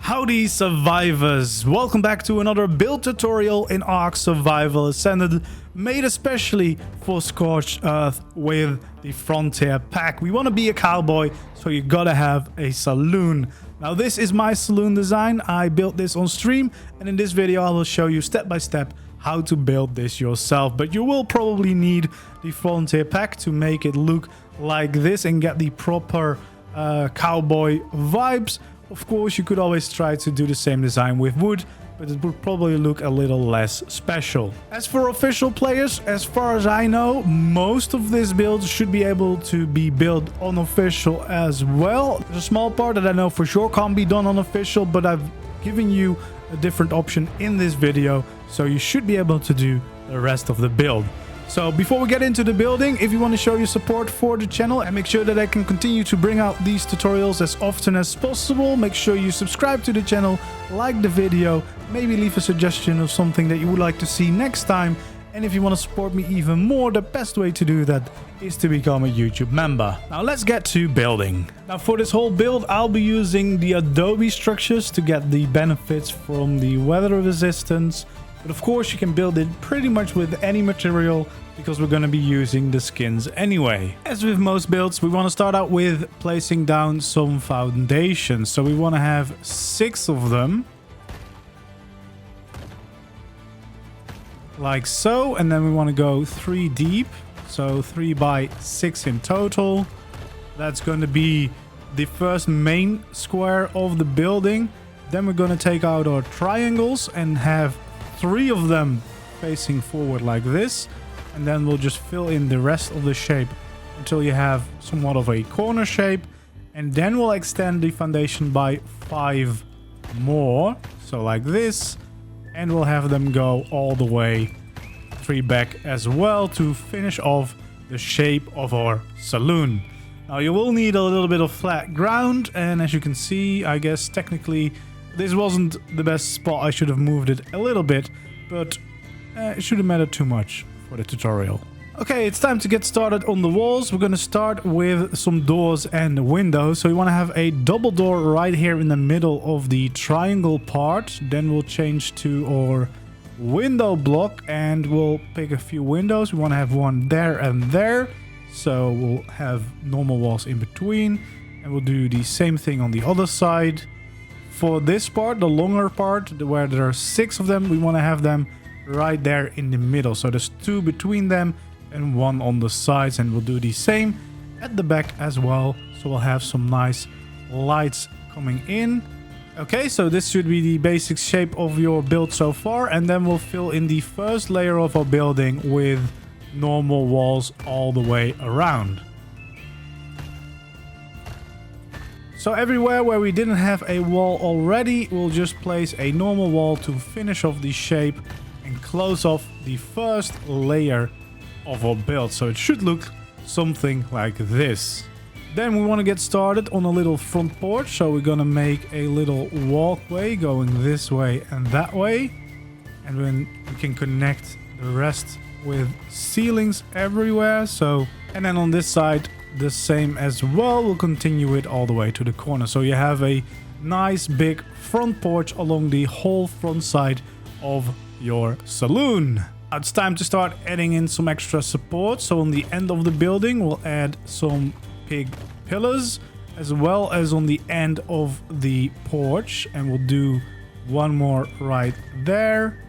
Howdy survivors, welcome back to another build tutorial in ARK Survival Ascended, made especially for Scorched Earth with the Frontier pack. We want to be a cowboy, so you gotta have a saloon. Now this is my saloon design. I built this on stream, and in this video I will show you step by step how to build this yourself. But you will probably need the Frontier pack to make it look like this and get the proper cowboy vibes. Of course, you could always try to do the same design with wood, but it would probably look a little less special. As for official players, as far as I know, most of this build should be able to be built unofficial as well. There's a small part that I know for sure can't be done unofficial, but I've given you a different option in this video, so you should be able to do the rest of the build. So before we get into the building, if you want to show your support for the channel and make sure that I can continue to bring out these tutorials as often as possible, make sure you subscribe to the channel, like the video, maybe leave a suggestion of something that you would like to see next time. And if you want to support me even more, the best way to do that is to become a YouTube member. Now let's get to building. Now for this whole build, I'll be using the Adobe structures to get the benefits from the weather resistance. But of course you can build it pretty much with any material because we're going to be using the skins anyway. As with most builds, we want to start out with placing down some foundations. So we want to have 6 of them. Like so. And then we want to go 3 deep. So 3 by 6 in total. That's going to be the first main square of the building. Then we're going to take out our triangles and have 3 of them facing forward like this, and then we'll just fill in the rest of the shape until you have somewhat of a corner shape, and then we'll extend the foundation by 5 more, so like this, and we'll have them go all the way 3 back as well to finish off the shape of our saloon. Now you will need a little bit of flat ground, and as you can see, I guess technically this wasn't the best spot. I should have moved it a little bit, but it shouldn't matter too much for the tutorial. Okay, it's time to get started on the walls. We're going to start with some doors and windows. So we want to have a double door right here in the middle of the triangle part. Then we'll change to our window block and we'll pick a few windows. We want to have one there and there. So we'll have normal walls in between. And we'll do the same thing on the other side. For this part, the longer part, where there are 6 of them, we want to have them right there in the middle. So there's 2 between them and 1 on the sides. And we'll do the same at the back as well. So we'll have some nice lights coming in. Okay, so this should be the basic shape of your build so far. And then we'll fill in the first layer of our building with normal walls all the way around. So everywhere where we didn't have a wall already, we'll just place a normal wall to finish off the shape and close off the first layer of our build. So it should look something like this. Then we want to get started on a little front porch. So we're going to make a little walkway going this way and that way. And then we can connect the rest with ceilings everywhere. And then on this side, the same as well. We'll continue it all the way to the corner. So you have a nice big front porch along the whole front side of your saloon. Now it's time to start adding in some extra support. So on the end of the building, we'll add some big pillars as well as on the end of the porch. And we'll do one more right there.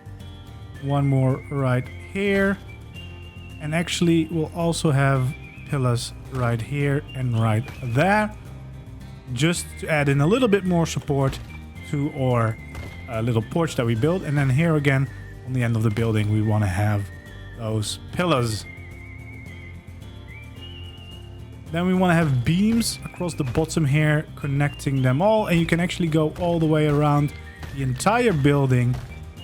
One more right here. And actually, we'll also have pillars right here and right there, just to add in a little bit more support to our little porch that we built. And then here again on the end of the building we want to have those pillars. Then we want to have beams across the bottom here connecting them all, and you can actually go all the way around the entire building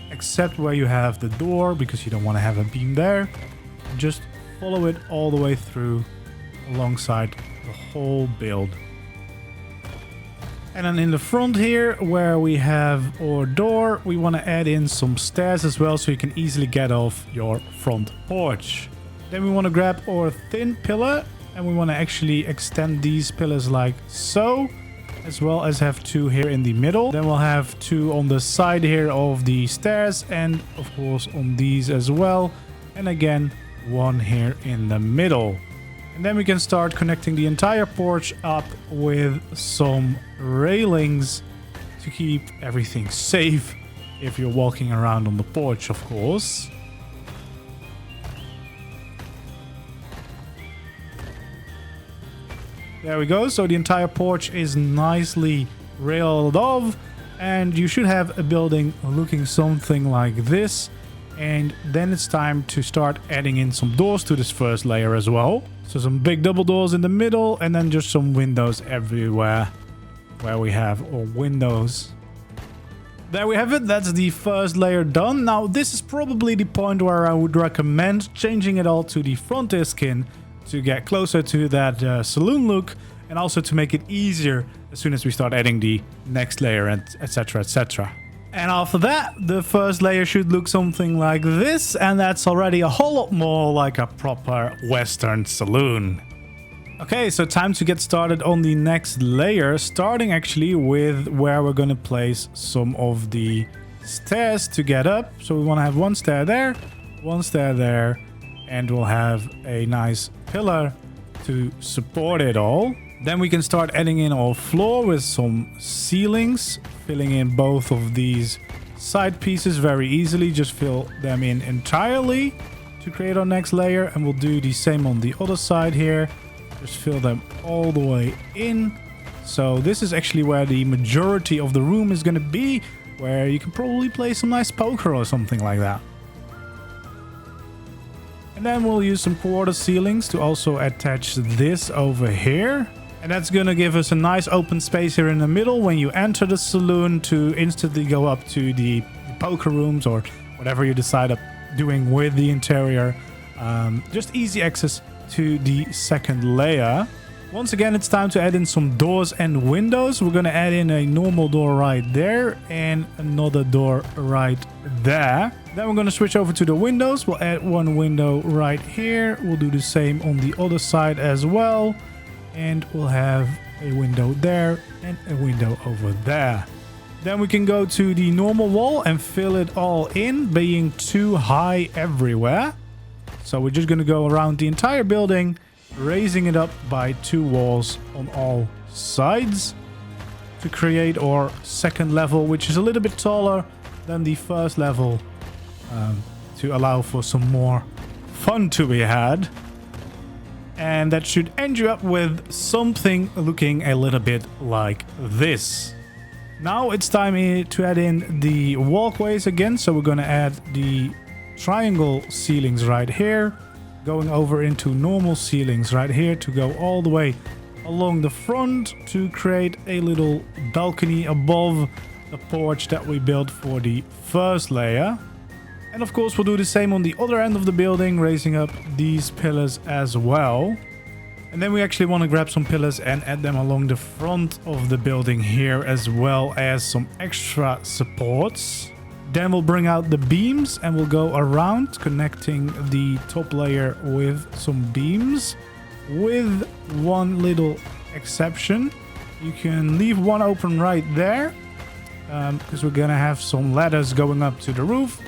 except where you have the door, because you don't want to have a beam there. Just follow it all the way through alongside the whole build. And then in the front here where we have our door, we want to add in some stairs as well so you can easily get off your front porch. Then we want to grab our thin pillar and we want to actually extend these pillars like so. as well as have 2 here in the middle. Then we'll have 2 on the side here of the stairs, and of course on these as well. And again, 1 here in the middle. And then we can start connecting the entire porch up with some railings to keep everything safe if you're walking around on the porch, of course. There we go. So the entire porch is nicely railed off, and you should have a building looking something like this. And then it's time to start adding in some doors to this first layer as well. So some big double doors in the middle, and then just some windows everywhere where we have all windows. There we have it. That's the first layer done. Now this is probably the point where I would recommend changing it all to the frontier skin to get closer to that saloon look, and also to make it easier as soon as we start adding the next layer, and etc, etc. And after that, the first layer should look something like this, and that's already a whole lot more like a proper Western saloon. Okay, so time to get started on the next layer, starting actually with where we're going to place some of the stairs to get up. So we want to have 1 stair there, 1 stair there, and we'll have a nice pillar to support it all. Then we can start adding in our floor with some ceilings, filling in both of these side pieces very easily. Just fill them in entirely to create our next layer, and we'll do the same on the other side here. Just fill them all the way in. So this is actually where the majority of the room is going to be, where you can probably play some nice poker or something like that. And then we'll use some quarter ceilings to also attach this over here. And that's going to give us a nice open space here in the middle when you enter the saloon to instantly go up to the poker rooms or whatever you decide of doing with the interior. Just easy access to the second layer. Once again, it's time to add in some doors and windows. We're going to add in a normal door right there and another door right there. Then we're going to switch over to the windows. We'll add 1 window right here. We'll do the same on the other side as well. And we'll have a window there and a window over there. Then we can go to the normal wall and fill it all in, being too high everywhere. So we're just going to go around the entire building, raising it up by 2 walls on all sides to create our second level, which is a little bit taller than the first level, to allow for some more fun to be had. And that should end you up with something looking a little bit like this. Now it's time to add in the walkways again. So we're going to add the triangle ceilings right here, going over into normal ceilings right here to go all the way along the front to create a little balcony above the porch that we built for the first layer. And of course we'll do the same on the other end of the building, raising up these pillars as well. And then we actually want to grab some pillars and add them along the front of the building here, as well as some extra supports. Then we'll bring out the beams and we'll go around connecting the top layer with some beams, with one little exception. You can leave one open right there, because we're gonna have some ladders going up to the roof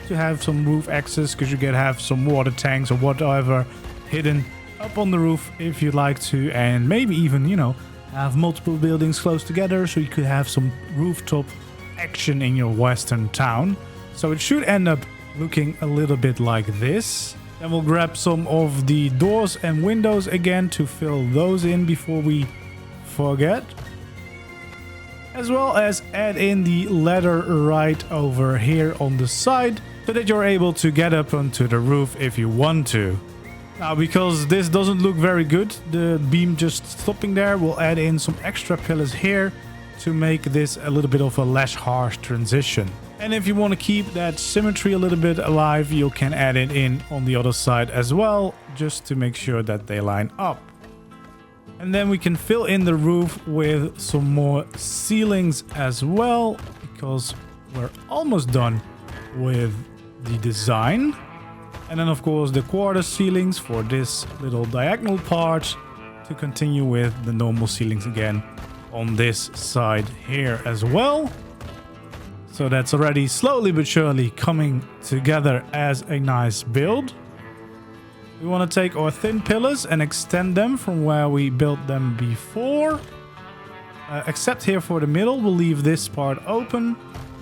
to have some roof access, because you can have some water tanks or whatever hidden up on the roof if you'd like to, and maybe even, you know, have multiple buildings close together so you could have some rooftop action in your western town. So it should end up looking a little bit like this. Then we'll grab some of the doors and windows again to fill those in before we forget, as well as add in the ladder right over here on the side so that you're able to get up onto the roof if you want to. Now, because this doesn't look very good, the beam just stopping there, we'll add in some extra pillars here to make this a little bit of a less harsh transition. And if you want to keep that symmetry a little bit alive, you can add it in on the other side as well, just to make sure that they line up. And then we can fill in the roof with some more ceilings as well, because we're almost done with the design. And then of course the quarter ceilings for this little diagonal part to continue with the normal ceilings again on this side here as well. So that's already slowly but surely coming together as a nice build. We want to take our thin pillars and extend them from where we built them before. Except here for the middle, we'll leave this part open.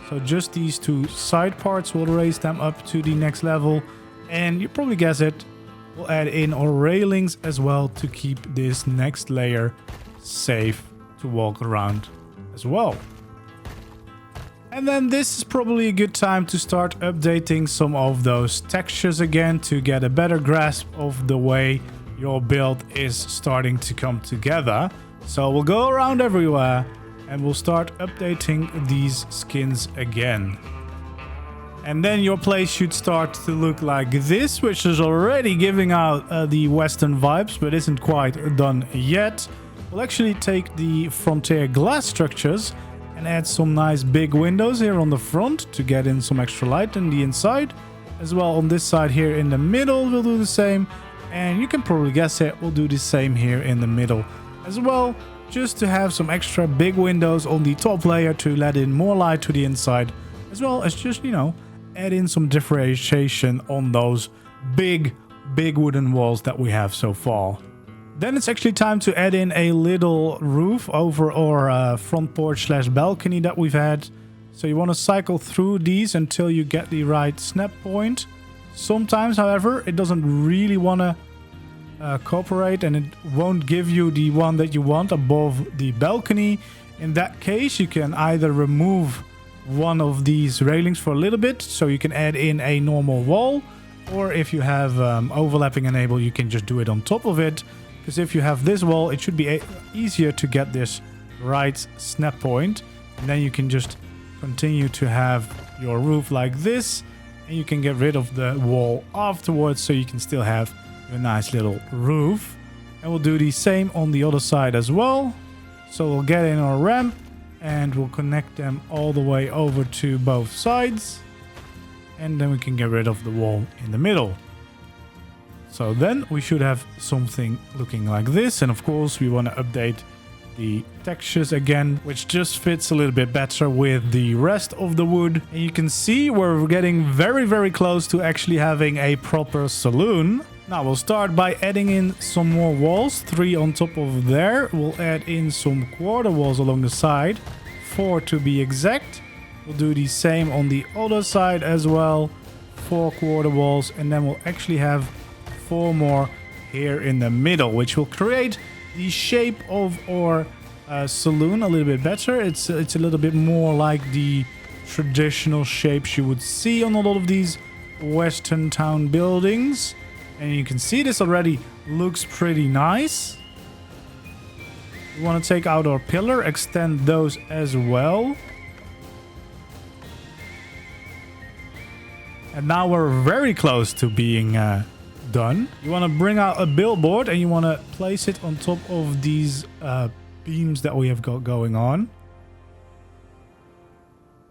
So just these two side parts will raise them up to the next level. And you probably guess it, we'll add in our railings as well to keep this next layer safe to walk around as well. And then this is probably a good time to start updating some of those textures again to get a better grasp of the way your build is starting to come together. So we'll go around everywhere and we'll start updating these skins again. And then your place should start to look like this, which is already giving out the Western vibes, but isn't quite done yet. We'll actually take the frontier glass structures and add some nice big windows here on the front to get in some extra light in the inside. As well on this side here in the middle, we'll do the same. And you can probably guess it, we'll do the same here in the middle as well. Just to have some extra big windows on the top layer to let in more light to the inside. As well as just, you know, add in some differentiation on those big wooden walls that we have so far. Then it's actually time to add in a little roof over our front porch slash balcony that we've had. So you want to cycle through these until you get the right snap point. Sometimes, however, it doesn't really want to cooperate and it won't give you the one that you want above the balcony. In that case, you can either remove one of these railings for a little bit so you can add in a normal wall. Or if you have overlapping enabled, you can just do it on top of it. Because if you have this wall, it should be easier to get this right snap point. And then you can just continue to have your roof like this. And you can get rid of the wall afterwards so you can still have your nice little roof. And we'll do the same on the other side as well. So we'll get in our ramp and we'll connect them all the way over to both sides. And then we can get rid of the wall in the middle. So then we should have something looking like this. And of course we want to update the textures again, which just fits a little bit better with the rest of the wood. And you can see we're getting very close to actually having a proper saloon. Now we'll start by adding in some more walls, 3 on top of there. We'll add in some quarter walls along the side, 4 to be exact. We'll do the same on the other side as well, 4 quarter walls, and then we'll actually have 4 more here in the middle, which will create the shape of our saloon a little bit better. It's a little bit more like the traditional shapes you would see on a lot of these Western town buildings. And you can see this already looks pretty nice. We want to take out our pillar, extend those as well. And now we're very close to being done. You want to bring out a billboard and you want to place it on top of these beams that we have got going on.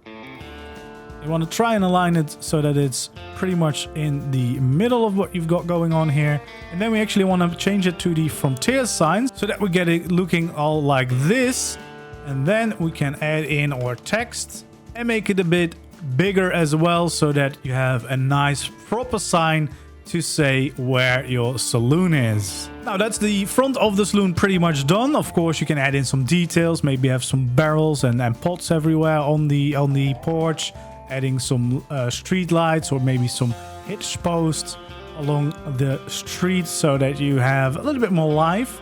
You want to try and align it so that it's pretty much in the middle of what you've got going on here. And then we actually want to change it to the frontier signs so that we get it looking all like this. And then we can add in our text and make it a bit bigger as well so that you have a nice proper sign to say where your saloon is. Now that's the front of the saloon pretty much done. Of course you can add in some details, maybe have some barrels and pots everywhere on the porch, adding some street lights or maybe some hitch posts along the street so that you have a little bit more life.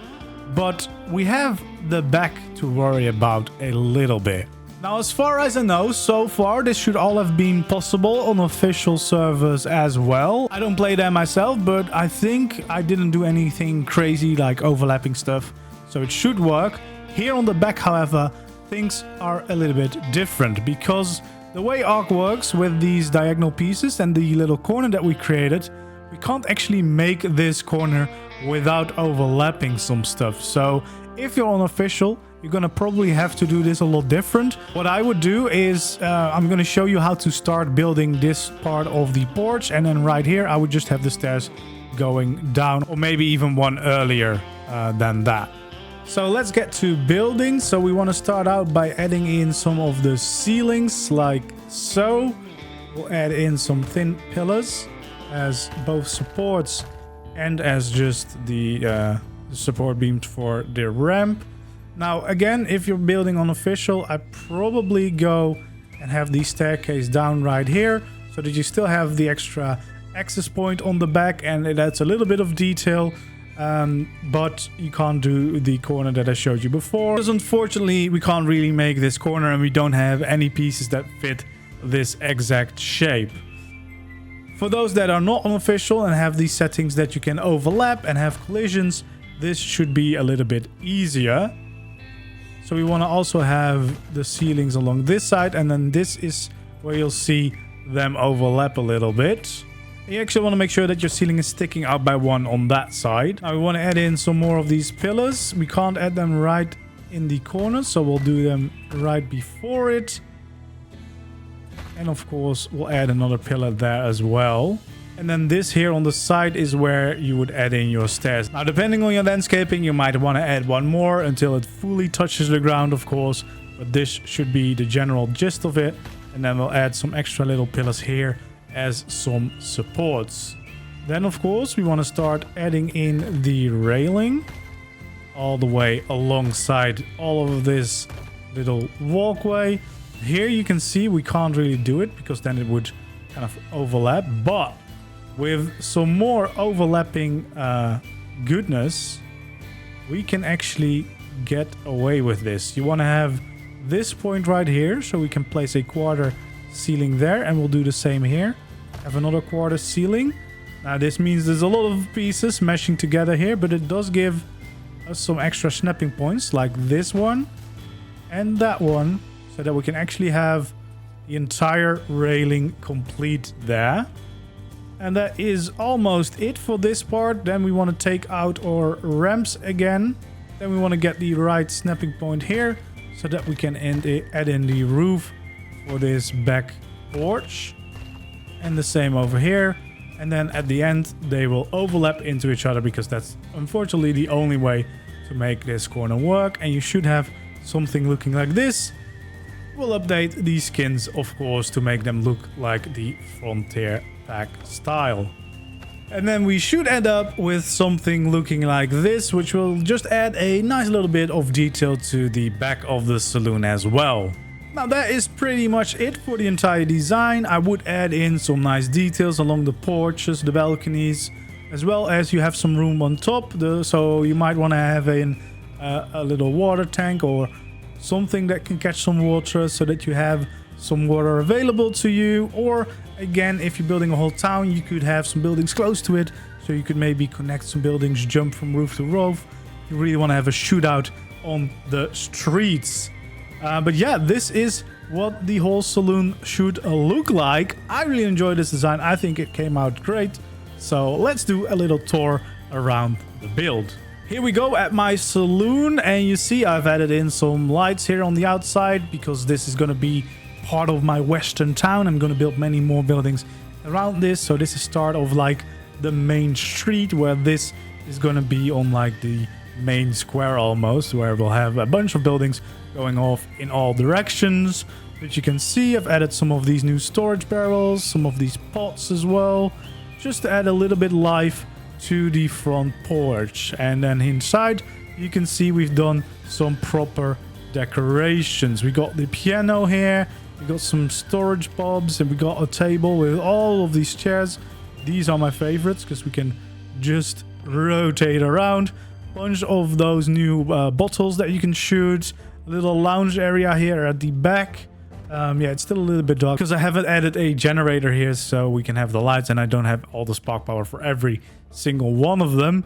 But we have the back to worry about a little bit. Now, as far as I know, so far, this should all have been possible on official servers as well. I don't play them myself, but I think I didn't do anything crazy like overlapping stuff, so it should work. Here on the back, however, things are a little bit different because the way ARK works with these diagonal pieces and the little corner that we created, we can't actually make this corner without overlapping some stuff. So if you're on official, you're gonna probably have to do this a lot different. What I would do is I'm gonna show you how to start building this part of the porch, and then right here I would just have the stairs going down, or maybe even one earlier than that. So let's get to building. So we want to start out by adding in some of the ceilings like so. We'll add in some thin pillars as both supports and as just the support beams for the ramp. Now again, if you're building unofficial, I probably go and have the staircase down right here so that you still have the extra access point on the back, and it adds a little bit of detail. But you can't do the corner that I showed you before, because unfortunately we can't really make this corner and we don't have any pieces that fit this exact shape. For those that are not unofficial and have these settings that you can overlap and have collisions, this should be a little bit easier. So we want to also have the ceilings along this side, and then this is where you'll see them overlap a little bit. You actually want to make sure that your ceiling is sticking out by one on that side. Now we want to add in some more of these pillars. We can't add them right in the corners, so we'll do them right before it. And of course, we'll add another pillar there as well. And then this here on the side is where you would add in your stairs. Now, depending on your landscaping, you might want to add one more until it fully touches the ground, of course. But this should be the general gist of it. And then we'll add some extra little pillars here as some supports. Then, of course, we want to start adding in the railing all the way alongside all of this little walkway. Here you can see we can't really do it because then it would kind of overlap, but with some more overlapping goodness, we can actually get away with this. You want to have this point right here, so we can place a quarter ceiling there, and we'll do the same here. Have another quarter ceiling. Now this means there's a lot of pieces meshing together here, but it does give us some extra snapping points like this one and that one, so that we can actually have the entire railing complete there. And that is almost it for this part. Then we want to take out our ramps again. Then we want to get the right snapping point here so that we can add in the roof for this back porch. And the same over here. And then at the end, they will overlap into each other because that's unfortunately the only way to make this corner work. And you should have something looking like this. We'll update these skins, of course, to make them look like the Frontier Pack style. And then we should end up with something looking like this, which will just add a nice little bit of detail to the back of the saloon as well. Now that is pretty much it for the entire design. I would add in some nice details along the porches, the balconies, as well as you have some room on top. So you might want to have a little water tank or something that can catch some water so that you have some water available to you. Or again, if you're building a whole town, you could have some buildings close to it, so you could maybe connect some buildings, jump from roof to roof. You really want to have a shootout on the streets. But yeah, this is what the whole saloon should look like. I really enjoyed this design. I think it came out great. So let's do a little tour around the build. Here we go at my saloon, and you see I've added in some lights here on the outside because this is going to be part of my western town. I'm going to build many more buildings around this. So this is start of like the main street, where this is going to be on like the main square almost, where we'll have a bunch of buildings going off in all directions. But you can see I've added some of these new storage barrels, some of these pots as well, just to add a little bit life to the front porch. And then inside you can see we've done some proper decorations. We got the piano here, we got some storage bobs, and we got a table with all of these chairs. These are my favorites because we can just rotate around. Bunch of those new bottles that you can shoot. A little lounge area here at the back. Yeah, it's still a little bit dark because I haven't added a generator here, so we can have the lights, and I don't have all the spark power for every single one of them.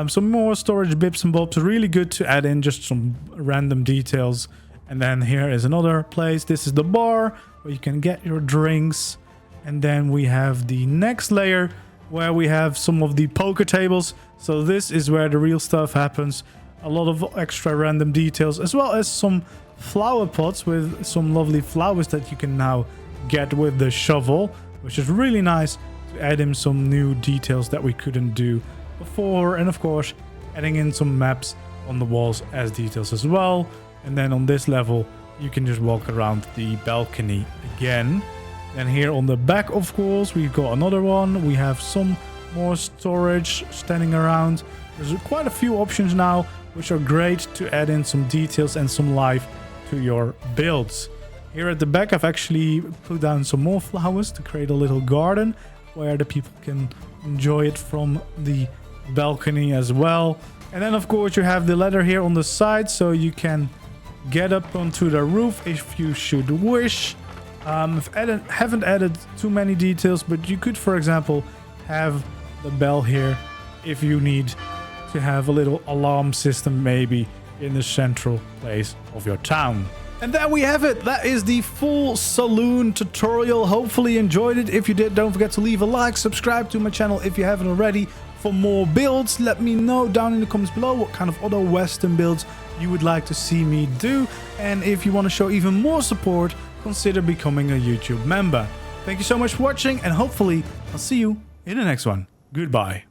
Some more storage bits and bobs. Really good to add in just some random details. And then here is another place. This is the bar where you can get your drinks. And then we have the next layer where we have some of the poker tables. So this is where the real stuff happens. A lot of extra random details, as well as some flower pots with some lovely flowers that you can now get with the shovel, which is really nice to add in some new details that we couldn't do before. And of course, adding in some maps on the walls as details as well. And then on this level, you can just walk around the balcony again. And here on the back, of course, we've got another one. We have some more storage standing around. There's quite a few options now, which are great to add in some details and some life to your builds. Here at the back, I've actually put down some more flowers to create a little garden where the people can enjoy it from the balcony as well. And then, of course, you have the ladder here on the side, so you can get up onto the roof if you should wish. Haven't added too many details, but you could, for example, have the bell here if you need to have a little alarm system maybe in the central place of your town. And there we have it. That is the full Saloon tutorial. Hopefully you enjoyed it. If you did, don't forget to leave a like, subscribe to my channel if you haven't already for more builds. Let me know down in the comments below what kind of other Western builds you would like to see me do. And if you want to show even more support, consider becoming a YouTube member. Thank you so much for watching, and hopefully I'll see you in the next one. Goodbye.